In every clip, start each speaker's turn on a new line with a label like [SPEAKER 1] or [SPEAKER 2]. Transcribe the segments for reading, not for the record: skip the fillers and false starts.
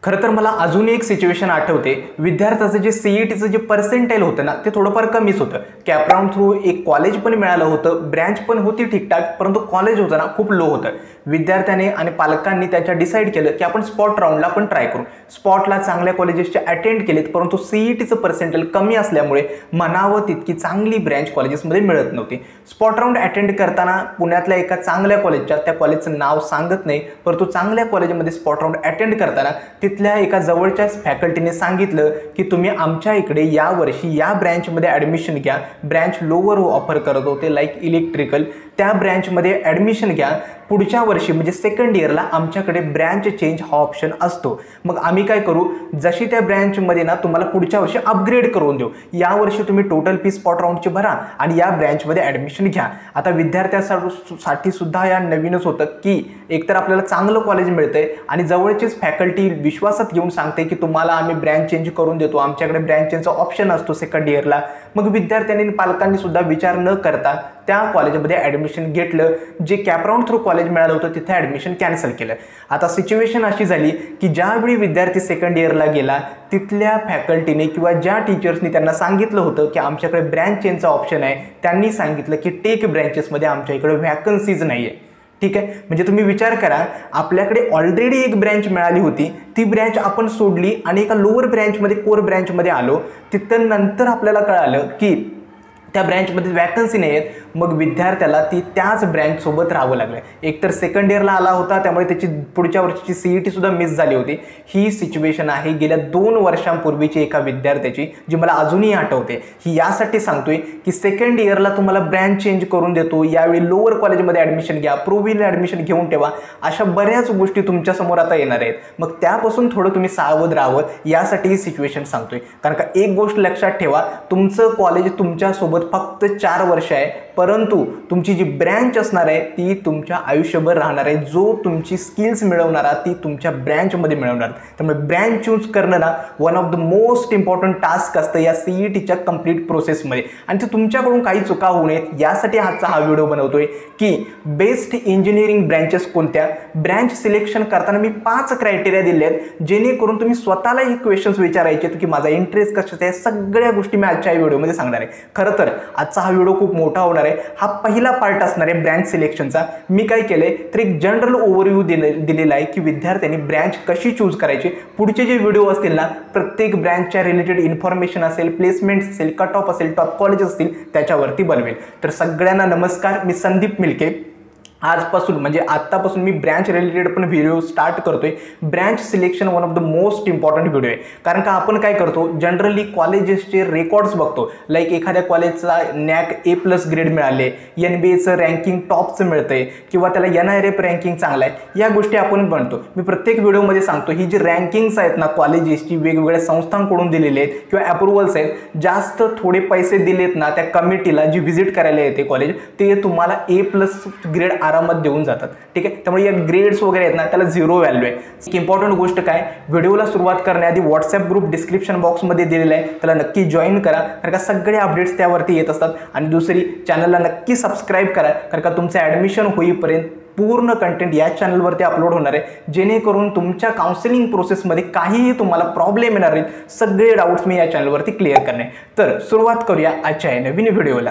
[SPEAKER 1] खरं तर मला अजून एक सिच्युएशन आठवते. विद्यार्थ्याचं जे सीईटीचं जे पर्सेंटाईल होतं ना, ते थोडंफार कमीच होतं. कॅपराऊंड थ्रू एक कॉलेज पण मिळालं होतं, ब्रँच पण होती ठीकठाक, परंतु कॉलेज होतं ना खूप लो होतं. विद्यार्थ्याने आणि पालकांनी त्याच्या डिसाईड केलं की आपण स्पॉट राऊंडला पण ट्राय करू. स्पॉटला चांगल्या कॉलेजेसचे अटेंड केलेत, परंतु सीईटीचं पर्सेंटाईल कमी असल्यामुळे म्हणावं तितकी चांगली ब्रँच कॉलेजेसमध्ये मिळत नव्हती. स्पॉट राऊंड अटेंड करताना पुण्यातल्या एका चांगल्या कॉलेजच्या, त्या कॉलेजचं नाव सांगत नाही, परंतु चांगल्या कॉलेजमध्ये स्पॉट राऊंड अटेंड करताना तिथल्या एका जवळच्याच फॅकल्टीने सांगितलं की तुम्ही आमच्या इकडे यावर्षी या ब्रँचमध्ये ॲडमिशन घ्या. ब्रँच लोवर ऑफर करत होते लाईक इलेक्ट्रिकल. त्या ब्रँचमध्ये ॲडमिशन घ्या. पुढच्या वर्षी म्हणजे सेकंड इयरला आमच्याकडे ब्रँच चेंज हा ऑप्शन असतो. मग आम्ही काय करू, जशी त्या ब्रँचमध्ये ना तुम्हाला पुढच्या वर्षी अपग्रेड करून देऊ. यावर्षी तुम्ही टोटल फी स्पॉट राऊंडची भरा आणि या ब्रँचमध्ये ॲडमिशन घ्या. आता विद्यार्थ्यासाठी सुद्धा या नवीनच होतं की एकतर आपल्याला चांगलं कॉलेज मिळतंय आणि जवळचीच फॅकल्टी विश्वासात घेऊन सांगते की तुम्हाला आम्ही ब्रँच चेंज करून देतो, आमच्याकडे ब्रँच चेंजचा ऑप्शन असतो सेकंड इयरला. मग विद्यार्थ्यांनी पालकांनी सुद्धा विचार न करता त्या कॉलेजमध्ये ॲडमिशन घेतलं. जे कॅपराऊंड थ्रू कॉलेज मिळालं होतं तिथे ॲडमिशन कॅन्सल केलं. आता सिच्युएशन अशी झाली की ज्यावेळी विद्यार्थी सेकंड इयरला गेला, तिथल्या फॅकल्टीने किंवा ज्या टीचर्सनी त्यांना सांगितलं होतं की आमच्याकडे ब्रँच चेंजचा ऑप्शन आहे, त्यांनी सांगितलं की टेक ब्रँचेसमध्ये आमच्या इकडे व्हॅकन्सीज नाही आहे. ठीक आहे, म्हणजे तुम्ही विचार करा, आपल्याकडे ऑलरेडी एक ब्रँच मिळाली होती, ती ब्रँच आपण सोडली आणि एका लोअर ब्रँचमध्ये कोर ब्रँचमध्ये आलो. तिथं नंतर आपल्याला कळालं की त्या ब्रँचमध्ये वॅकन्सी नाही आहेत. मग विद्यार्थ्याला त्याच ब्रँचसोबत राहावं लागलं. एकतर सेकंड इयरला आला होता, त्यामुळे त्याची पुढच्या वर्षीची सीईटी सुद्धा मिस झाली होती. ही सिच्युएशन आहे गेल्या 2 वर्षांपूर्वीची एका विद्यार्थ्याची, जी मला अजूनही आठवते. ही यासाठी सांगतोय की सेकंड इयरला तुम्हाला ब्रँच चेंज करून देतो, यावेळी लोअर कॉलेजमध्ये ॲडमिशन घ्या, प्रोव्हिल ॲडमिशन घेऊन ठेवा, अशा बऱ्याच गोष्टी तुमच्यासमोर आता येणार आहेत. मग त्यापासून थोडं तुम्ही सावध राहावं, यासाठी ही सिच्युएशन सांगतोय. कारण का एक गोष्ट लक्षात ठेवा, तुमचं कॉलेज तुमच्यासोबत फक्त 4 वर्ष आहे, परंतु तुमची जी ब्रँच असणार आहे ती तुमच्या आयुष्यभर राहणार आहे. जो तुमची स्किल्स मिळवणारा ती तुमच्या ब्रँचमध्ये मिळवणार. त्यामुळे ब्रँच चूज करणं ना one of the most important task असतं या सीईटीच्या कंप्लीट प्रोसेसमध्ये. आणि ते तुमच्याकडून काही चुका होऊ नयेत यासाठी आजचा हा व्हिडिओ बनवतोय की बेस्ट इंजिनिअरिंग ब्रँचेस कोणत्या. ब्रँच सिलेक्शन करताना मी 5 क्रायटेरिया दिले आहेत, जेणेकरून तुम्ही स्वतःला हे क्वेश्चन्स विचारायचे की माझा इंटरेस्ट कशाचा आहे. सगळ्या गोष्टी मी आजच्या व्हिडिओमध्ये सांगणार आहे. खरं तर आजचा हा व्हिडिओ खूप मोठा होणार आहे. हा पहिला पार्ट असणार आहे ब्रँच सिलेक्शनचा. मी काय केलंय तर एक जनरल ओव्हरव्ह्यू दिलेला आहे की विद्यार्थ्यांनी ब्रँच कशी चूज करायची. पुढचे जे व्हिडिओ असतील ना, प्रत्येक ब्रँचच्या रिलेटेड इन्फॉर्मेशन असेल, प्लेसमेंट असेल, कट ऑफ असेल, टॉप कॉलेज असतील, त्याच्यावरती बनवेल. तर सगळ्यांना नमस्कार, मी संदीप मिल्के. आजपासून म्हणजे आत्तापासून मी ब्रँच रिलेटेड पण व्हिडिओ स्टार्ट करतोय. Branch selection one of the most important video आहे. कारण का आपण काय करतो, जनरली कॉलेजेसचे रेकॉर्ड्स बघतो. लाईक एखाद्या कॉलेजचा नॅक A+ ग्रेड मिळाले, NBA रँकिंग टॉपचं मिळतंय किंवा त्याला NIRF रँकिंग चांगला आहे, या गोष्टी आपण बनतो. मी प्रत्येक व्हिडिओमध्ये सांगतो ही जी रँकिंग्स आहेत ना कॉलेजेसची, वेगवेगळ्या संस्थांकडून दिलेले आहेत किंवा अप्रुव्हल्स आहेत, जास्त थोडे पैसे दिलेत ना त्या कमिटीला जी व्हिजिट करायला येते कॉलेज, ते तुम्हाला A+ ग्रेड आरामात देऊन जातात. ठीक आहे, त्यामुळे या ग्रेड्स वगैरे आहेत ना त्याला 0 व्हॅल्यू आहे. एक इम्पॉर्टंट गोष्ट काय, व्हिडिओला सुरुवात करण्याआधी व्हॉट्सअप ग्रुप डिस्क्रिप्शन बॉक्समध्ये दिलेला आहे, त्याला नक्की जॉईन करा. कारण का सगळे अपडेट्स त्यावरती येत असतात. आणि दुसरी, चॅनलला नक्की सबस्क्राईब करा, कारण का तुमचं ॲडमिशन होईपर्यंत पूर्ण कंटेंट या चॅनलवरती अपलोड होणार आहे, जेणेकरून तुमच्या काउन्सिलिंग प्रोसेसमध्ये काहीही तुम्हाला प्रॉब्लेम येणार नाहीत. सगळे डाऊट्स मी या चॅनलवरती क्लिअर करणे. तर सुरुवात करूया आजच्या नवीन व्हिडिओला.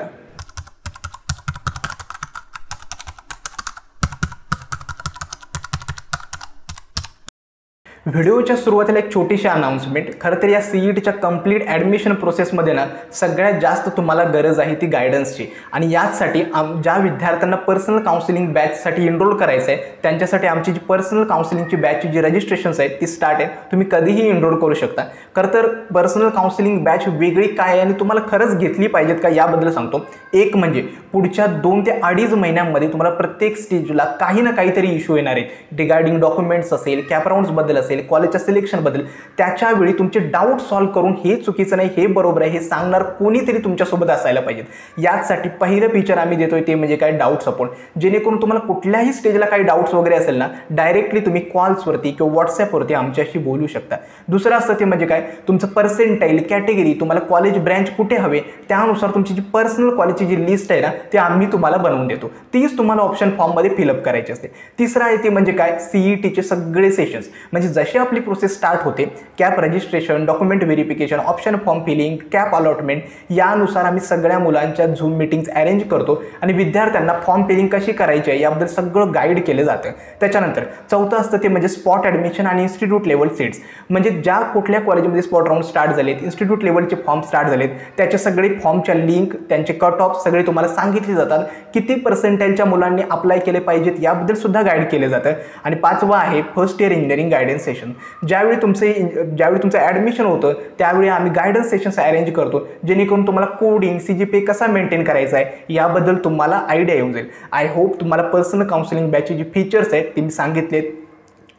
[SPEAKER 1] व्हिडिओच्या सुरुवातीला एक छोटीशी अनाउन्समेंट. खरं तर या सीईटीच्या कंप्लीट ॲडमिशन प्रोसेसमध्ये ना सगळ्यात जास्त तुम्हाला गरज आहे ती गायडन्सची. आणि याचसाठी ज्या विद्यार्थ्यांना पर्सनल काउन्सिलिंग बॅचसाठी एनरोल करायचं आहे, त्यांच्यासाठी आमची जी पर्सनल काउन्सिलिंगची बॅचची जी रजिस्ट्रेशन्स आहेत ती स्टार्ट आहे. तुम्ही कधीही एनरोल करू शकता. खरं तर पर्सनल काउन्सिलिंग बॅच वेगळी काय आहे आणि तुम्हाला खरंच घेतली पाहिजेत का याबद्दल सांगतो. एक म्हणजे पुढच्या 2 ते 2.5 महिन्यांमध्ये तुम्हाला प्रत्येक स्टेजला काही ना काहीतरी इश्यू येणार आहेत. रिगार्डिंग डॉक्युमेंट्स असेल, कॅपराऊंड्सबद्दल असेल, कॉलेजच्या सिलेक्शनबद्दल. त्याच्यावेळी तुमचे डाऊट सॉल्व्ह करून हे चुकीचं नाही, हे बरोबर आहे, हे सांगणार कोणीतरी तुमच्यासोबत असायला पाहिजेत. यासाठी पहिलं फीचर आम्ही देतोय ते म्हणजे काय, डाऊट सपोर्ट. जेणेकरून तुम्हाला कुठल्याही स्टेजला काही डाऊट्स वगैरे असेल ना, डायरेक्टली तुम्ही कॉल्सवरती किंवा व्हॉट्सॲपवरती आमच्याशी बोलू शकता. दुसरं असतं ते म्हणजे काय, तुमचं पर्सेंटाईल, कॅटेगरी, तुम्हाला कॉलेज ब्रँच कुठे हवे, त्यानुसार तुमची जी पर्सनल कॉलेजची जी लिस्ट आहे ना ते आम्ही तुम्हाला बनवून देतो. तीच तुम्हाला ऑप्शन फॉर्ममध्ये फिलअप करायची असते. तिसरं आहे ते म्हणजे काय, CETचे सगळे सेशन्स, म्हणजे जशी आपली प्रोसेस स्टार्ट होते, CAP registration, document verification, option form filling, CAP allotment, यानुसार आम्ही सगळ्या मुलांच्या झूम मीटिंग्स अरेंज करतो आणि विद्यार्थ्यांना फॉर्म फिलिंग कशी करायची आहे याबद्दल सगळं गाईड केलं जातं. त्याच्यानंतर चौथं असतं ते म्हणजे स्पॉट ॲडमिशन आणि इन्स्टिट्यूट लेवल सीट्स, म्हणजे ज्या कुठल्या कॉलेजमध्ये स्पॉट राऊंड स्टार्ट झालेत, इन्स्टिट्यूट लेवलचे फॉर्म स्टार्ट झालेत, त्याचे सगळे फॉर्मच्या लिंक, त्यांचे कट ऑफ सगळे तुम्हाला सांगितले जातात. किती पर्सेंटाईलच्या मुलांनी अप्लाय केले पाहिजेत याबद्दल सुद्धा गाईड केलं जातं. आणि पाचवं आहे first year engineering guidance session. ज्यावेळी तुमचं ॲडमिशन होतं त्यावेळी आम्ही गायडन्स सेशन्स अरेंज करतो, जेणेकरून तुम्हाला कोडिंग, CGPA कसा मेंटेन करायचा आहे याबद्दल तुम्हाला आयडिया येऊन जाईल. आय होप तुम्हाला पर्सनल काउन्सिलिंग बॅचचे जे फीचर्स आहेत ते मी सांगितलेत.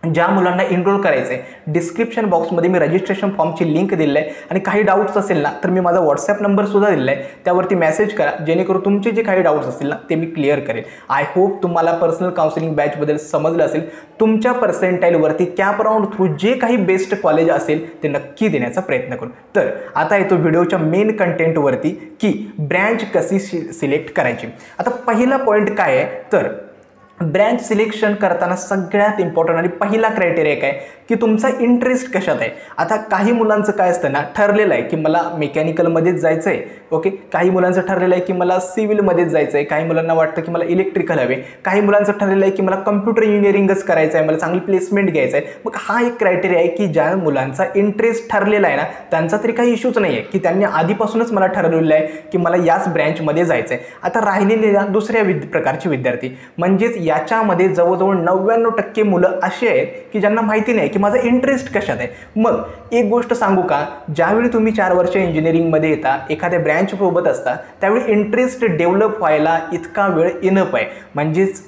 [SPEAKER 1] ज्या मुलांना एनरोल करायचं आहे, डिस्क्रिप्शन बॉक्समध्ये मी रजिस्ट्रेशन फॉर्मची लिंक दिली आहे आणि काही डाऊट्स असेल ना तर मी माझा व्हॉट्सॲप नंबरसुद्धा दिला आहे, त्यावरती मेसेज करा, जेणेकरून तुमचे जे काही डाऊट्स असतील ना ते मी क्लिअर करेल. आय होप तुम्हाला पर्सनल काउन्सिलिंग बॅचबद्दल समजलं असेल. तुमच्या पर्सेंटाईलवरती कॅप राऊंड थ्रू जे काही बेस्ट कॉलेज असेल ते नक्की देण्याचा प्रयत्न करू. तर आता येतो व्हिडिओच्या मेन कंटेंटवरती की ब्रँच कशी सिलेक्ट करायची. आता पहिला पॉईंट काय आहे तर ब्रँच सिलेक्शन करताना सगळ्यात इम्पॉर्टंट आणि पहिला क्रायटेरिया काय की तुमचा इंटरेस्ट कशात आहे. आता काही मुलांचं काय असतं ना, ठरलेलं आहे की मला मेकॅनिकलमध्येच जायचं आहे, ओके. काही मुलांचं ठरलेलं आहे की मला सिव्हिलमध्येच जायचं आहे, काही मुलांना वाटतं की मला इलेक्ट्रिकल हवे, काही मुलांचं ठरलेलं आहे की मला कम्प्युटर इंजिनिअरिंगच करायचं आहे, मला चांगली प्लेसमेंट घ्यायचं आहे. मग हा एक क्रायटेरिया आहे की ज्या मुलांचा इंटरेस्ट ठरलेला आहे ना त्यांचा तरी काही इश्यूच नाही आहे की त्यांनी आधीपासूनच मला ठरवलेलं आहे की मला याच ब्रँचमध्ये जायचं आहे. आता राहिलेले दुसऱ्या प्रकारचे विद्यार्थी म्हणजेच याच्यामध्ये जवळजवळ 99% मुलं अशी आहेत की ज्यांना माहिती नाही की माझा इंटरेस्ट कशात आहे. मग एक गोष्ट सांगू का, ज्यावेळी तुम्ही 4 वर्ष इंजिनिअरिंगमध्ये येता, एखाद्या ब्रँच सोबत असता, त्यावेळी इंटरेस्ट डेव्हलप व्हायला इतका वेळ इनफ आहे. म्हणजेच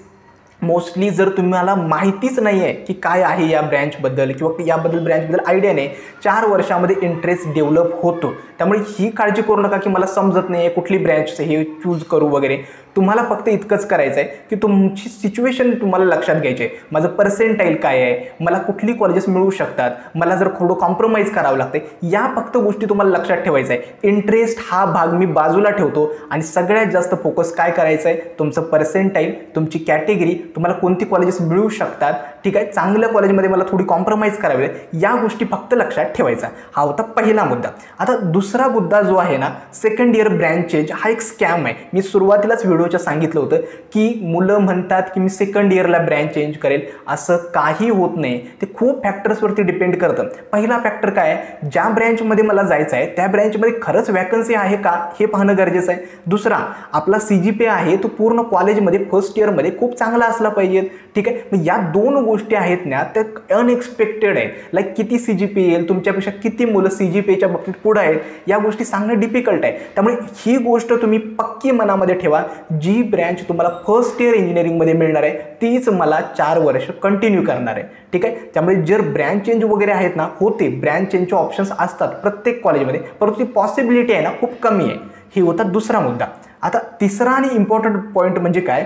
[SPEAKER 1] मोस्टली जर तुम्हाला माहितीच नाही आहे की काय आहे या ब्रँचबद्दल किंवा याबद्दल ब्रँचबद्दल आयडिया नाही, 4 वर्षामध्ये इंटरेस्ट डेव्हलप होतो. त्यामुळे ही काळजी करू नका की मला समजत नाही आहे कुठली ब्रँच हे चूज करू वगैरे. तुम्हाला फक्त इतकंच करायचं आहे की तुमची सिच्युएशन तुम्हाला लक्षात घ्यायची आहे. माझं पर्सेंटाईल काय आहे, मला कुठली कॉलेजेस मिळू शकतात, मला जर थोडं कॉम्प्रोमाइज करावं लागते, या फक्त गोष्टी तुम्हाला लक्षात ठेवायचं आहे. इंटरेस्ट हा भाग मी बाजूला ठेवतो आणि सगळ्यात जास्त फोकस काय करायचं आहे, तुमचं पर्सेंटाईल, तुमची कॅटेगरी, तुम्हाला कोणती कॉलेजेस मिळू शकतात, ठीक आहे, चांगल्या कॉलेजमध्ये मला थोडी कॉम्प्रोमाइज करावी, या गोष्टी फक्त लक्षात ठेवायचा. हा होता पहिला मुद्दा. आता दुसरा मुद्दा जो आहे ना, सेकंड इयर ब्रँच चेंज हा एक स्कॅम आहे. मी सुरुवातीलाच व्हिडिओच्या सांगितलं होतं की मुलं म्हणतात की मी सेकंड इयरला ब्रँच चेंज करेल, असं काही होत नाही. ते खूप फॅक्टर्सवरती डिपेंड करतं. पहिला फॅक्टर काय आहे, ज्या ब्रँचमध्ये मला जायचं आहे त्या ब्रँचमध्ये खरंच वॅकन्सी आहे का हे पाहणं गरजेचं आहे. दुसरा, आपला CGPA आहे तो पूर्ण कॉलेजमध्ये फर्स्ट इयरमध्ये खूप चांगला असला पाहिजे, ठीक आहे. मग या दोन गोष्टी आहेत ना त्या अनएक्सपेक्टेड आहेत. लाईक किती CGPA येईल, तुमच्यापेक्षा किती मुलं CGPAच्या बाबतीत पुढे आहेत, या गोष्टी सांगणं डिफिकल्ट आहे. त्यामुळे ही गोष्ट तुम्ही पक्की मनामध्ये ठेवा, जी ब्रँच तुम्हाला फर्स्ट इयर इंजिनिअरिंगमध्ये मिळणार आहे तीच मला 4 वर्ष कंटिन्यू करणार आहे, ठीक आहे. त्यामुळे जर ब्रँच चेंज वगैरे आहेत ना, होते ब्रँच चेंजचे ऑप्शन्स असतात प्रत्येक कॉलेजमध्ये, परंतु ती पॉसिबिलिटी आहे ना खूप कमी आहे. ही होता दुसरा मुद्दा. आता तिसरा आणि इम्पॉर्टंट पॉईंट म्हणजे काय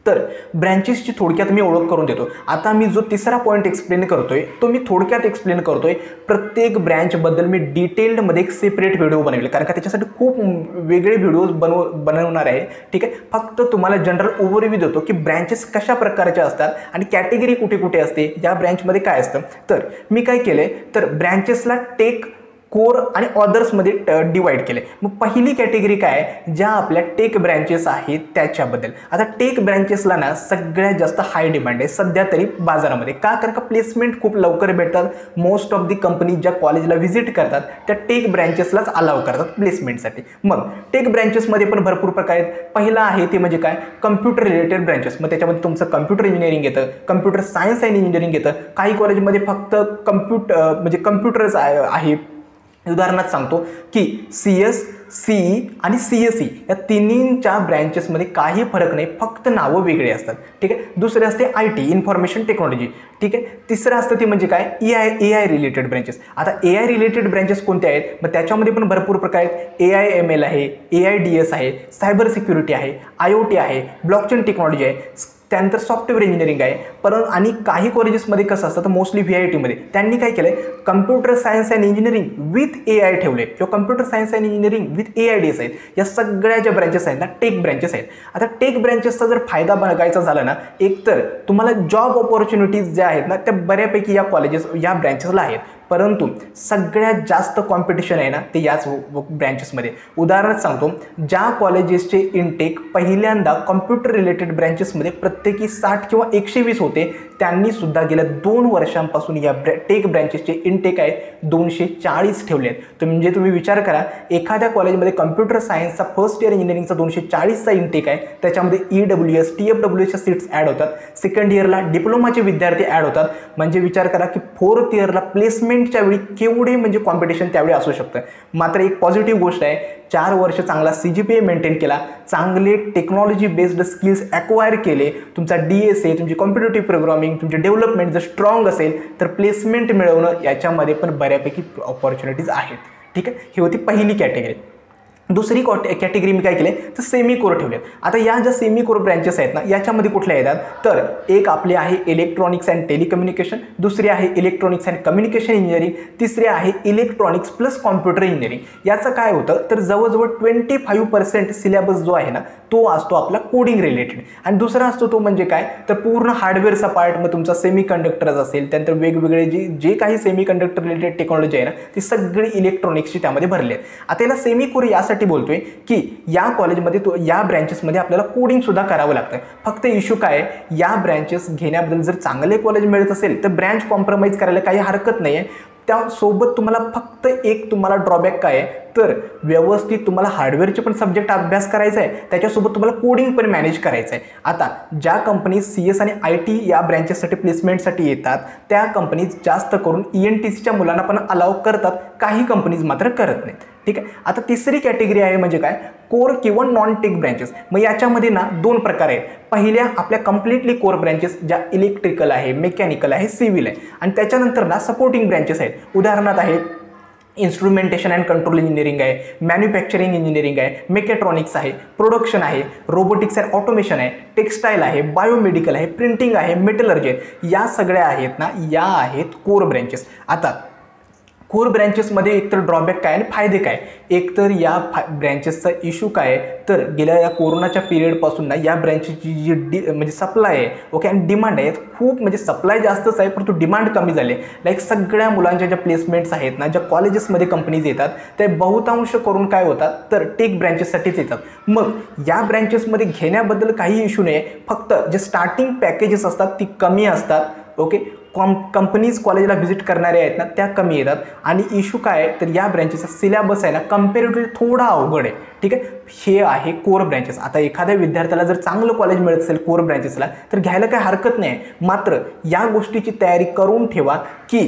[SPEAKER 1] तर ब्रँचेसची थोडक्यात मी ओळख करून देतो. आता मी जो तिसरा पॉईंट एक्सप्लेन करतोय तो मी थोडक्यात एक्सप्लेन करतोय. प्रत्येक ब्रँचबद्दल मी डिटेल्डमध्ये एक सेपरेट व्हिडिओ बनवेल, कारण का त्याच्यासाठी खूप वेगळे व्हिडिओज बनवणार आहे, ठीक आहे. फक्त तुम्हाला जनरल ओव्हरव्ह्यू देतो की ब्रँचेस कशा प्रकारच्या असतात आणि कॅटेगरी कुठे कुठे असते, या ब्रँचमध्ये काय असतं. तर मी काय केलंय तर ब्रँचेसला टेक, कोर आणि ऑदर्समध्ये डिवाइड केले. मग पहिली कॅटेगरी काय आहे, ज्या आपल्या टेक ब्रँचेस आहेत त्याच्याबद्दल. आता टेक ब्रँचेसला ना सगळ्यात जास्त हाय डिमांड आहे सध्या तरी बाजारामध्ये. का, कारण का प्लेसमेंट खूप लवकर भेटतात. मोस्ट ऑफ दी कंपनी ज्या कॉलेजला व्हिजिट करतात त्या टेक ब्रँचेसलाच अलाव करतात प्लेसमेंटसाठी. मग टेक ब्रँचेसमध्ये पण भरपूर प्रकार आहेत. पहिला आहे ते म्हणजे काय, कम्प्युटर रिलेटेड ब्रँचेस. मग त्याच्यामध्ये तुमचं कम्प्युटर इंजिनिअरिंग येतं, कम्प्युटर सायन्स अँड इंजिनिअरिंग येतं. काही कॉलेजमध्ये फक्त कम्प्युटरच आहे. उदाहरणार्थ सांगतो की CS, CE आणि CSE या तिन्हींच्या ब्रँचेसमध्ये काही फरक नाही, फक्त नावं वेगळे असतात, ठीक आहे. दुसरे असते IT, इन्फॉर्मेशन टेक्नॉलॉजी, ठीक आहे. तिसरं असतं ते म्हणजे काय, AI रिलेटेड ब्रँचेस. आता AI रिलेटेड ब्रँचेस कोणते आहेत, मग त्याच्यामध्ये पण भरपूर प्रकार आहेत. AI/ML आहे, AIDS आहे, सायबर सिक्युरिटी आहे, IoT आहे, ब्लॉकचेन टेक्नॉलॉजी आहे, त्यानंतर सॉफ्टवेअर इंजिनिअरिंग आहे. परंतु आणि काही कॉलेजेसमध्ये कसं असतं तर मोस्टली VITमध्ये त्यांनी काय केलं आहे, computer science and engineering with AI ठेवले किंवा computer science and engineering with AIDS आहेत. या सगळ्या ज्या ब्रँचेस आहेत ना टेक ब्रँचेस आहेत. आता टेक ब्रँचेसचा जर फायदा बघायचा झाला ना, एकतर तुम्हाला जॉब ऑपॉर्च्युनिटीज ज्या आहेत ना त्या बऱ्यापैकी या कॉलेजेस या ब्रँचेसला आहेत, परंतु सगळ्यात जास्त कॉम्पिटिशन आहे ना ते याच ब्रँचेसमध्ये. उदाहरण सांगतो, ज्या कॉलेजेसचे इनटेक पहिल्यांदा कॉम्प्युटर रिलेटेड ब्रँचेसमध्ये प्रत्येकी 60 किंवा 120 होते, त्यांनी सुद्धा गेल्या 2 वर्षांपासून या टेक ब्रँचेसचे इनटेक आहे 240 ठेवले आहेत. तर म्हणजे तुम्ही विचार करा, एखाद्या कॉलेजमध्ये कम्प्युटर सायन्सचा फर्स्ट इयर इंजिनिअरिंगचा 240चा इनटेक आहे, त्याच्यामध्ये EWS TFWSच्या सीट्स ॲड होतात, सेकंड इयरला डिप्लोमाचे विद्यार्थी ॲड होतात. म्हणजे विचार करा की फोर्थ इयरला प्लेसमेंटच्या वेळी केवढे म्हणजे कॉम्पिटिशन त्यावेळी असू शकतं. मात्र एक पॉझिटिव्ह गोष्ट आहे, 4 वर्ष चांगला CGPA मेंटेन केला, चांगले टेक्नॉलॉजी बेस्ड स्किल्स ॲक्वायर केले, तुमचा DSA तुमची कॉम्पिटेटिव्ह प्रोग्रामिंग तुमचे डेव्हलपमेंट जर स्ट्रॉंग असेल तर प्लेसमेंट मिळवणं याच्यामध्ये पण बऱ्यापैकी ऑपॉर्च्युनिटीज आहेत. ठीक आहे, ही होती पहिली कॅटेगरी. दुसरी कॅटेगरी मी काय केले तर सेमी कोर ठेवले. आता या ज्या सेमी कोर ब्रँचेस आहेत ना याच्यामध्ये कुठल्या येतात तर एक आपले आहे इलेक्ट्रॉनिक्स अँड टेलिकम्युनिकेशन, दुसरी आहे इलेक्ट्रॉनिक्स अँड कम्युनिकेशन इंजिनिअरिंग, तिसरी आहे इलेक्ट्रॉनिक्स प्लस कॉम्प्युटर इंजिनिअरिंग. याचं काय होतं तर जवळजवळ 25% सिलेबस जो आहे ना तो असतो आपला कोडिंग रिलेटेड, आणि दुसरा असतो तो म्हणजे काय तर पूर्ण हार्डवेअरचा पार्ट. मग तुमचा सेमी कंडक्टर्स असेल, त्यानंतर वेगवेगळे जे काही सेमी कंडक्टर रिलेटेड टेक्नॉलॉजी आहे ना ती सगळी इलेक्ट्रॉनिक्सची त्यामध्ये भरली आहे. आता याला सेमी कोर यासाठी बोलतोय की या कॉलेजमध्ये या ब्रँचेसमध्ये आपल्याला कोडिंग सुद्धा करावं लागतं. फक्त इश्यू काय आहे, या ब्रँचेस घेण्याबद्दल जर चांगले कॉलेज मिळत असेल तर ब्रँच कॉम्प्रोमाइज करायला काही हरकत नाही आहे. त्यासोबत तुम्हाला फक्त एक तुम्हाला ड्रॉबॅक काय आहे तर व्यवस्थित तुम्हाला हार्डवेअरचे पण सब्जेक्ट अभ्यास करायचा आहे, त्याच्यासोबत तुम्हाला कोडिंग पण मॅनेज करायचं आहे. आता ज्या कंपनीज CS आणि IT या ब्रँचेससाठी प्लेसमेंटसाठी येतात त्या कंपनीज जास्त करून ENTCच्या मुलांना पण अलाउ करतात, काही कंपनीज मात्र करत नाहीत. ठीक आहे, आता तिसरी कॅटेगरी आहे म्हणजे काय कोर किंवा नॉन टेक ब्रँचेस. मग याच्यामध्ये ना 2 प्रकार आहेत. पहिल्या आपल्या कम्प्लिटली कोर ब्रँचेस ज्या इलेक्ट्रिकल आहे, मेकॅनिकल आहे, सिव्हिल आहे, आणि त्याच्यानंतर ना सपोर्टिंग ब्रँचेस आहेत. उदाहरणार्थ आहे इन्स्ट्रुमेंटेशन अँड कंट्रोल इंजिनिअरिंग आहे, मॅन्युफॅक्चरिंग इंजिनिअरिंग आहे, मेकॅट्रॉनिक्स आहे, प्रोडक्शन आहे, रोबोटिक्स अँड ऑटोमेशन आहे, टेक्स्टाईल आहे, बायोमेडिकल आहे, प्रिंटिंग आहे, मेटलर्जी आहे. या सगळ्या आहेत ना या आहेत कोर ब्रँचेस. आता कोर ब्रँचेसमध्ये एकतर ड्रॉबॅक काय आणि फायदे काय. एकतर या ब्रँचेसचा इश्यू काय तर गेल्या या कोरोनाच्या पिरियडपासून ना या ब्रँचेसची जी म्हणजे सप्लाय आहे ओके आणि डिमांड आहे खूप, म्हणजे सप्लाय जास्तच आहे परंतु डिमांड कमी झाली. लाईक सगळ्या मुलांच्या ज्या प्लेसमेंट्स आहेत ना ज्या कॉलेजेसमध्ये कंपनीज येतात ते बहुतांश करून काय होतात तर टेक ब्रँचेससाठीच येतात. मग या ब्रँचेसमध्ये घेण्याबद्दल काही इश्यू नाही आहे, फक्त जे स्टार्टिंग पॅकेजेस असतात ती कमी असतात ओके. कंपनीज कॉलेजला व्हिजिट करणारे आहेत ना त्या कमी येतात. आणि इश्यू काय आहे तर या ब्रँचेसचा सिलेबस आहे ना कम्पॅरेटिव्हली थोडा अवघड आहे. ठीक आहे, हे आहे कोर ब्रँचेस. आता एखाद्या विद्यार्थ्याला जर चांगलं कॉलेज मिळत असेल कोर ब्रँचेसला तर घ्यायला काही हरकत नाही, मात्र या गोष्टीची तयारी करून ठेवा की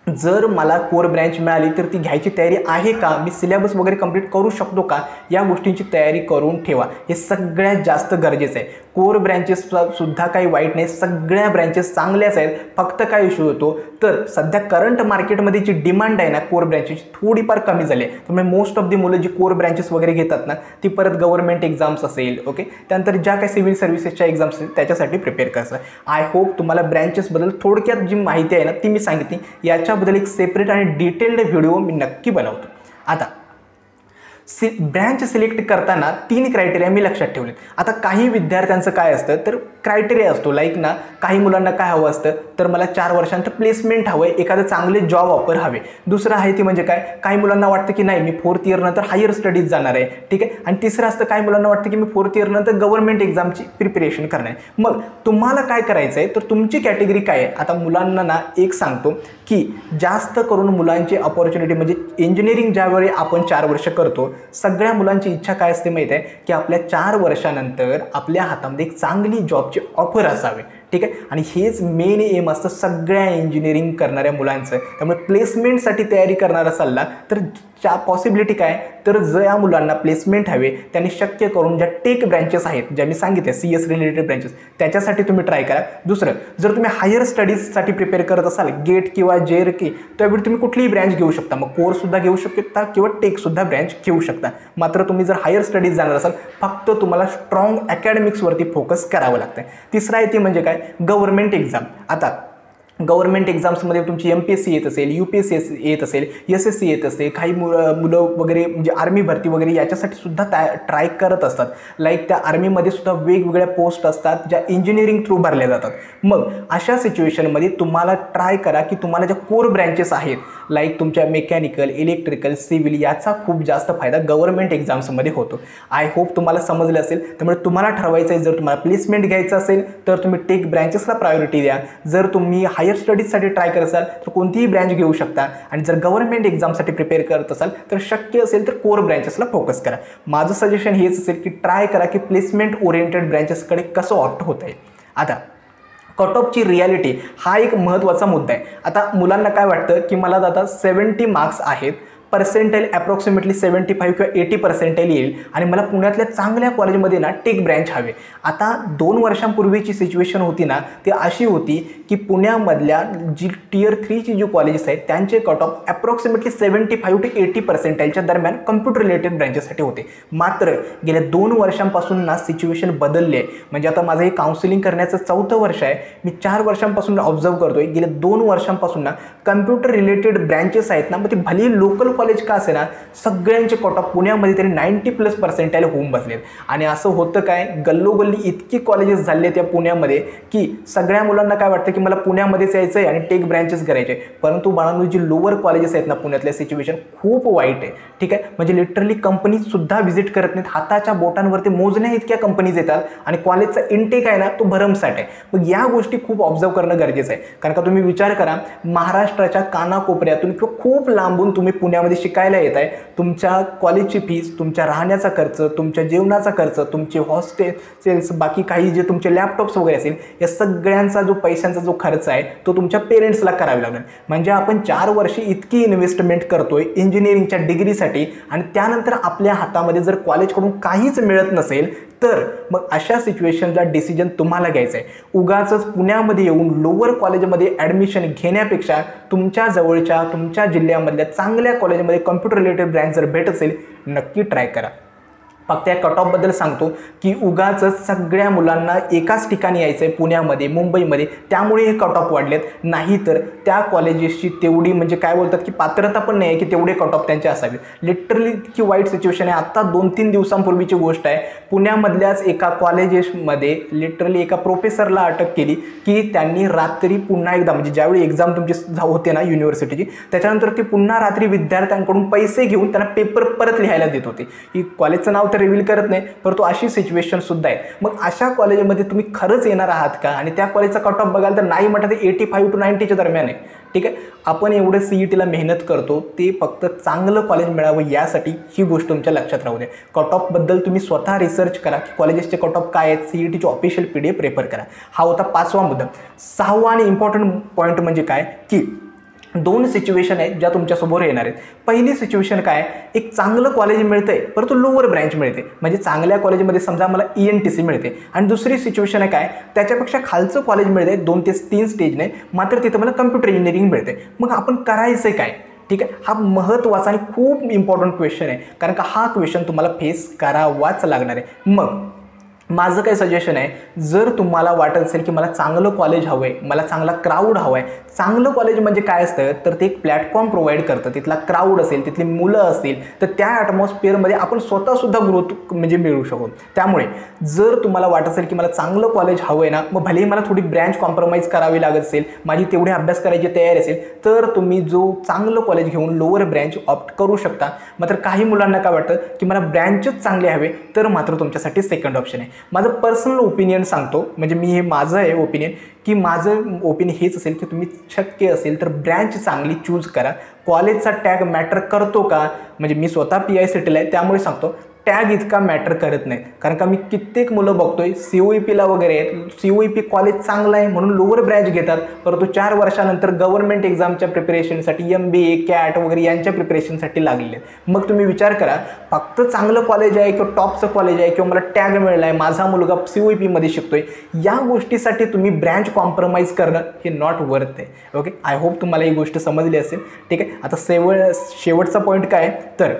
[SPEAKER 1] जर मला कोर ब्रँच मिळाली तर ती घ्यायची तयारी आहे का, मी सिलेबस वगैरे कंप्लीट करू शकतो का, या गोष्टींची तयारी करून ठेवा. हे सगळ्यात जास्त गरजेचं आहे. कोर ब्रँचेस सुद्धा काही वाईट नाही, सगळ्या ब्रँचेस चांगल्याच आहेत. फक्त काय इश्यू होतो तर सध्या करंट मार्केटमध्ये जी डिमांड आहे ना कोर ब्रँचेसची थोडीफार कमी झाली आहे. त्यामुळे मोस्ट ऑफ दी मुलं जी कोर ब्रँचेस वगैरे घेतात ना ती परत गव्हर्नमेंट एक्झाम्स असेल ओके, त्यानंतर ज्या काही सिव्हिल सर्व्हिसेसच्या एक्झाम्स असतील त्याच्यासाठी प्रिपेअर करायचं. आय होप तुम्हाला ब्रँचेसबद्दल थोडक्यात जी माहिती आहे ना ती मी सांगितली. याच्याबद्दल एक सेपरेट आणि डिटेल्ड व्हिडिओ मी नक्की बनवतो. आता ब्रँच सिलेक्ट करताना 3 क्रायटेरिया मी लक्षात ठेवलेत. आता काही विद्यार्थ्यांचं काय असतं तर क्रायटेरिया असतो लाईक ना काही मुलांना काय हवं असतं तर मला 4 वर्षांचं प्लेसमेंट हवं आहे, एखादं चांगले जॉब ऑफर हवे. दुसरं आहे ती म्हणजे काय काही मुलांना वाटतं की नाही मी 4th इयर नंतर हायर स्टडीज जाणार आहे. ठीक आहे, आणि तिसरं असतं काही मुलांना वाटतं की मी 4th इयर नंतर गव्हर्नमेंट एक्झामची प्रिपरेशन करणार आहे. मग तुम्हाला काय करायचं आहे तर तुमची कॅटेगरी काय आहे. आता मुलांना ना एक सांगतो की जास्त करून मुलांची अपॉर्च्युनिटी म्हणजे इंजिनिअरिंग ज्यावेळी आपण 4 वर्ष करतो सगळ्या मुलांची इच्छा काय असते माहिती आहे की आपल्या 4 वर्षानंतर आपल्या हातामध्ये एक चांगली जॉबची ऑफर असावी. ठीक आहे, आणि हेच मेन एम असतं सगळ्या इंजिनिअरिंग करणाऱ्या मुलांचं. त्यामुळे प्लेसमेंटसाठी तयारी करणारा सल्ला तर पॉसिबिलिटी काय तर जर या मुलांना प्लेसमेंट हवे त्यांनी शक्य करून ज्या टेक ब्रँचेस आहेत ज्या मी सांगितले CS रिलेटेड ब्रँचेस त्याच्यासाठी तुम्ही ट्राय करा. दुसरं जर तुम्ही हायर स्टडीजसाठी प्रिपेअर करत असाल गेट किंवा JRK त्यावेळी तुम्ही कुठलीही ब्रँच घेऊ शकता, मग कोर्ससुद्धा घेऊ शकता किंवा टेकसुद्धा ब्रँच घेऊ शकता. मात्र तुम्ही जर हायर स्टडीज जाणार असाल फक्त तुम्हाला स्ट्रॉंग अकॅडमिक्सवरती फोकस करावं लागतं. तिसरं आहे ते म्हणजे काय गव्हर्नमेंट एक्झाम. आता गव्हर्नमेंट एक्झाम्समध्ये तुमची MPSC येत असेल, UPSC येत असेल, SSC येत असेल, काही मुलं वगैरे म्हणजे आर्मी भरती वगैरे याच्यासाठी सुद्धा ट्राय करत असतात. लाईक त्या आर्मीमध्ये सुद्धा वेगवेगळ्या पोस्ट असतात ज्या इंजिनिअरिंग थ्रू भरल्या जातात. मग अशा सिच्युएशनमध्ये तुम्हाला ट्राय करा की तुम्हाला ज्या कोर ब्रँचेस आहेत लाईक तुमच्या मेकॅनिकल, इलेक्ट्रिकल, सिव्हिल याचा खूप जास्त फायदा गव्हर्नमेंट एक्झाम्समध्ये होतो. आय होप तुम्हाला समजलं असेल. त्यामुळे तुम्हाला ठरवायचं आहे, जर तुम्हाला प्लेसमेंट घ्यायचं असेल तर तुम्ही टेक ब्रँचेसला प्रायोरिटी द्या. जर तुम्ही हायर स्टडीजसाठी ट्राय करत असाल तर कोणतीही ब्रँच घेऊ शकता. आणि जर गव्हर्नमेंट एक्झामसाठी प्रिपेअर करत असाल तर शक्य असेल तर कोर ब्रँचेसला फोकस करा. माझं सजेशन हेच असेल की ट्राय करा की प्लेसमेंट ओरिएंटेड ब्रँचेसकडे कसं ऑप्ट होत आहे. आता कट ऑफची रियालिटी हा एक महत्त्वाचा मुद्दा आहे. आता मुलांना काय वाटतं की मला आता 70 मार्क्स आहेत, पर्सेंटाईल ॲप्रॉक्सिमेटली 75 किंवा 80 पर्सेंटाईल येईल आणि मला पुण्यातल्या चांगल्या कॉलेजमध्ये ना टेक ब्रँच हवे. आता 2 वर्षांपूर्वीची सिच्युएशन होती ना ती अशी होती की पुण्यामधल्या जी Tier 3ची जी कॉलेजेस आहेत त्यांचे कट ऑफ ॲप्रॉक्सिमेटली 75 ते 80 पर्सेंटाईलच्या दरम्यान कम्प्युटर रिलेटेड ब्रँचेससाठी होते. मात्र गेल्या 2 वर्षांपासून ना सिच्युएशन बदलली आहे. म्हणजे आता माझं हे काउन्सिलिंग करण्याचं 4थं वर्ष आहे. मी 4 वर्षांपासून ऑब्झर्व करतोय, गेल्या 2 वर्षांपासून ना कम्प्युटर रिलेटेड ब्रँचेस आहेत ना, मग ते भले लोकल कॉलेज का असे ना सगळ्यांचे कट ऑफ पुण्यामध्ये तरी 90+ पर्सेंटाईल होऊन बसलेत. आणि असं होतं काय, गल्लोगल्ली इतकी कॉलेजेस झाले त्या पुण्यामध्ये की सगळ्या मुलांना काय वाटतं की मला पुण्यामध्येच यायचं आहे आणि टेक ब्रँचेस करायचे. परंतु बाळांनो जी लोअर कॉलेजेस आहेत ना पुण्यातल्या सिच्युएशन खूप वाईट आहे. ठीक आहे, म्हणजे लिटरली कंपनीज सुद्धा व्हिजिट करत नाहीत. हाताच्या बोटांवरती मोजण्या इतक्या कंपनीज येतात आणि कॉलेजचा इनटेक आहे ना तो भरमसाठ आहे. मग या गोष्टी खूप ऑब्झर्व करणं गरजेचं आहे. कारण का तुम्ही विचार करा, महाराष्ट्राच्या कानाकोपऱ्यातून किंवा खूप लांबून तुम्ही पुण्यामध्ये शिकायला येत आहे. तुमच्या कॉलेजची फीस, तुमच्या राहण्याचा खर्च, तुमच्या जेवणाचा खर्च, तुमचे हॉस्टेल्स, बाकी काही जे तुमचे लॅपटॉप्स वगैरे असेल या सगळ्यांचा जो पैशांचा जो खर्च आहे तो तुमच्या पेरेंट्सला करावा लागेल. म्हणजे आपण 4 वर्षे इतकी इन्व्हेस्टमेंट करतोय इंजिनिअरिंगच्या डिग्रीसाठी आणि त्यानंतर आपल्या हातामध्ये जर कॉलेजकडून काहीच मिळत नसेल तर मग अशा सिच्युएशनचा डिसिजन तुम्हाला घ्यायचा आहे. उगाचच पुण्यामध्ये येऊन लोअर कॉलेजमध्ये ॲडमिशन घेण्यापेक्षा तुमच्या जवळच्या तुमच्या जिल्ह्यामधल्या चांगल्या कॉलेजमध्ये कम्प्युटर रिलेटेड ब्रँच जर भेटत असेल नक्की ट्राय करा. फक्त या कट ऑफबद्दल सांगतो की उगाचच सगळ्या मुलांना एकाच ठिकाणी यायचं आहे पुण्यामध्ये, मुंबईमध्ये, त्यामुळे हे कट ऑफ वाढलेत. नाही तर त्या कॉलेजेसची तेवढी म्हणजे काय बोलतात की पात्रता पण नाही आहे की तेवढे कट ऑफ त्यांचे असावे. लिटरली इतकी वाईट सिच्युएशन आहे. आत्ता 2-3 दिवसांपूर्वीची गोष्ट आहे, पुण्यामधल्याच एका कॉलेजेसमध्ये लिटरली एका प्रोफेसरला अटक केली की त्यांनी रात्री पुन्हा एकदा म्हणजे ज्यावेळी एक्झाम तुमची होते ना युनिव्हर्सिटीची त्याच्यानंतर ते पुन्हा रात्री विद्यार्थ्यांकडून पैसे घेऊन त्यांना पेपर परत लिहायला देत होते. ही कॉलेजचं नाव तर रिव्हील करत नाही, परंतु अशी सिच्युएशन सुद्धा आहे. मग अशा कॉलेजमध्ये तुम्ही खरंच येणार आहात का? आणि त्या कॉलेजचा कट ऑफ बघाल तर नाही म्हटलं तर 85 to 90च्या दरम्यान आहे. ठीक आहे, आपण एवढं CETला मेहनत करतो ते फक्त चांगलं कॉलेज मिळावं यासाठी. ही गोष्ट तुमच्या लक्षात राहू द्या. कट ऑफबद्दल तुम्ही स्वतः रिसर्च करा की कॉलेजेसचे कट ऑफ काय आहेत, CETची ऑफिशियल PDF रेफर करा. हा होता 5वा मुद्दा. 6वा आणि इम्पॉर्टंट पॉईंट म्हणजे काय की 2 सिच्युएशन आहेत ज्या तुमच्यासमोर येणार आहेत. पहिली सिच्युएशन काय, एक चांगलं कॉलेज मिळतंय परंतु लोअर ब्रँच मिळते. म्हणजे चांगल्या कॉलेजमध्ये समजा मला ENTC मिळते. आणि दुसरी सिच्युएशन आहे काय, त्याच्यापेक्षा खालचं कॉलेज मिळते 2 ते 3 स्टेजने, मात्र तिथं मला कम्प्युटर इंजिनिअरिंग मिळते. मग आपण करायचं काय? ठीक आहे, हा महत्त्वाचा आणि खूप इम्पॉर्टंट क्वेश्चन आहे. कारण का हा क्वेश्चन तुम्हाला फेस करावाच लागणार आहे. मग माझं काय सजेशन आहे, जर तुम्हाला वाटत असेल की मला चांगलं कॉलेज हवं आहे, मला चांगला क्राऊड हवा आहे. चांगलं कॉलेज म्हणजे काय असतं तर ते एक प्लॅटफॉर्म प्रोव्हाइड करतं. तिथला क्राऊड असेल, तिथली मुलं असतील तर त्या ॲटमॉस्फिअरमध्ये आपण स्वतःसुद्धा ग्रोथ म्हणजे मिळू शकतो. त्यामुळे जर तुम्हाला वाटत असेल की मला चांगलं कॉलेज हवं आहे ना, मग भलेही मला थोडी ब्रँच कॉम्प्रोमाइज करावी लागत असेल, माझी तेवढी अभ्यास करायची तयारी असेल तर तुम्ही जो चांगलं कॉलेज घेऊन लोअर ब्रँच ऑप्ट करू शकता. मात्र काही मुलांना काय वाटतं की मला ब्रँचच चांगले हवे तर मात्र तुमच्यासाठी सेकंड ऑप्शन आहे. माझं पर्सनल ओपिनियन सांगतो, म्हणजे मी हे माझं आहे ओपिनियन की माझं ओपिनियन हेच असेल की तुम्ही शक्य असेल तर ब्रँच चांगली चूज करा. कॉलेजचा टॅग मॅटर करतो का, म्हणजे मी स्वतः PICTला आहे त्यामुळे सांगतो टॅग इतका मॅटर करत नाही. कारण का मी कित्येक मुलं बघतोय COEPला वगैरे COEP कॉलेज चांगलं आहे म्हणून लोअर ब्रँच घेतात, परंतु 4 वर्षानंतर गव्हर्नमेंट एक्झामच्या प्रिपरेशनसाठी MBA CAT वगैरे यांच्या प्रिपरेशनसाठी लागलेले. मग तुम्ही विचार करा, फक्त चांगलं कॉलेज आहे किंवा टॉपचं कॉलेज आहे किंवा मला टॅग मिळला आहे, माझा मुलगा COEPमध्ये शिकतोय, या गोष्टीसाठी तुम्ही ब्रँच कॉम्प्रोमाइज करणं हे नॉट वर्थ आहे. ओके, आय होप तुम्हाला ही गोष्ट समजली असेल. ठीक आहे, आता शेवटचा पॉईंट काय तर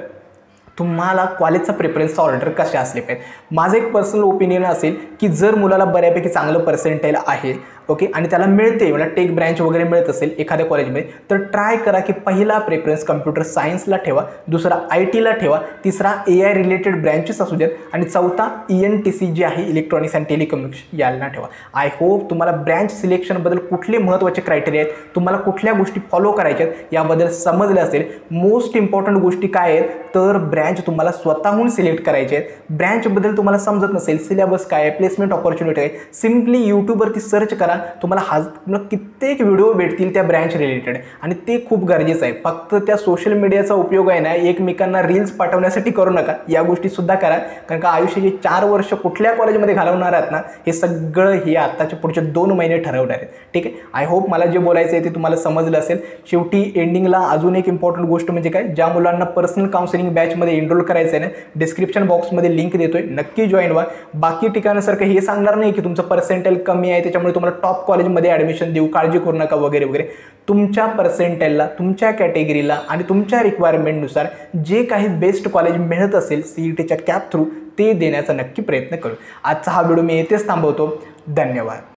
[SPEAKER 1] तुम्हाला कॉलेजचा प्रेफरन्सचा ऑर्डर कसे असले पाहिजे. माझं एक पर्सनल ओपिनियन असेल की जर मुलाला बऱ्यापैकी चांगलं पर्सेंटाईल आहे ओके आणि त्याला मिळते मला टेक ब्रँच वगैरे मिळत असेल एखाद्या कॉलेजमध्ये, तर ट्राय करा की पहिला प्रेफरन्स कम्प्युटर सायन्सला ठेवा, दुसरा IT ला ठेवा, तिसरा AI रिलेटेड ब्रँचेस असू द्यात आणि चौथा ENTC जी आहे इलेक्ट्रॉनिक्स अँड टेलिकम्युनिकेशन याला ठेवा. आय होप तुम्हाला ब्रँच सिलेक्शनबद्दल कुठले महत्त्वाचे क्रायटेरिया आहेत, तुम्हाला कुठल्या गोष्टी फॉलो करायच्या आहेत याबद्दल समजले असेल. मोस्ट इम्पॉर्टंट गोष्टी काय आहेत तर ब्रँच तुम्हाला स्वतःहून सिलेक्ट करायचे आहेत. ब्रँचबद्दल तुम्हाला समजत नसेल, सिलेबस काय आहे, प्लेसमेंट ऑपॉर्च्युनिटी आहे, सिम्पली यूट्यूबवरती सर्च करा, तुम्हाला कित्येक व्हिडिओ भेटतील त्या ब्रँच रिलेटेड आणि ते खूप गरजेचं आहे. फक्त त्या सोशल मीडियाचा उपयोग आहे ना एकमेकांना रील्स पाठवण्यासाठी करू नका, या गोष्टीसुद्धा करा, कारण का आयुष्याचे 4 वर्ष कुठल्या कॉलेजमध्ये घालवणार आहात ना हे सगळं हे आत्ताचे पुढचे 2 महिने ठरवणार आहेत. ठीक आहे, आय होप मला जे बोलायचं आहे ते तुम्हाला समजलं असेल. शेवटी एंडिंगला अजून एक इम्पॉर्टंट गोष्ट म्हणजे काय, ज्या मुलांना पर्सनल काउन्सिलिंग बॅचमध्ये एनरोल करायचं आहे ना डिस्क्रिप्शन बॉक्समध्ये लिंक देतोय, नक्की जॉईन व्हा. बाकी ठिकाणासारखं हे सांगणार नाही की तुमचं पर्सेंटाईल कमी आहे त्याच्यामुळे तुम्हाला टॉप कॉलेजमध्ये ॲडमिशन देऊ, काळजी करू नका वगैरे वगैरे. तुमच्या पर्सेंटाईलला, तुमच्या कॅटेगरीला आणि तुमच्या रिक्वायरमेंटनुसार जे काही बेस्ट कॉलेज मिळत असेल CETच्या कॅप थ्रू ते देण्याचा नक्की प्रयत्न करू. आजचा हा व्हिडिओ मी येथेच थांबवतो. धन्यवाद.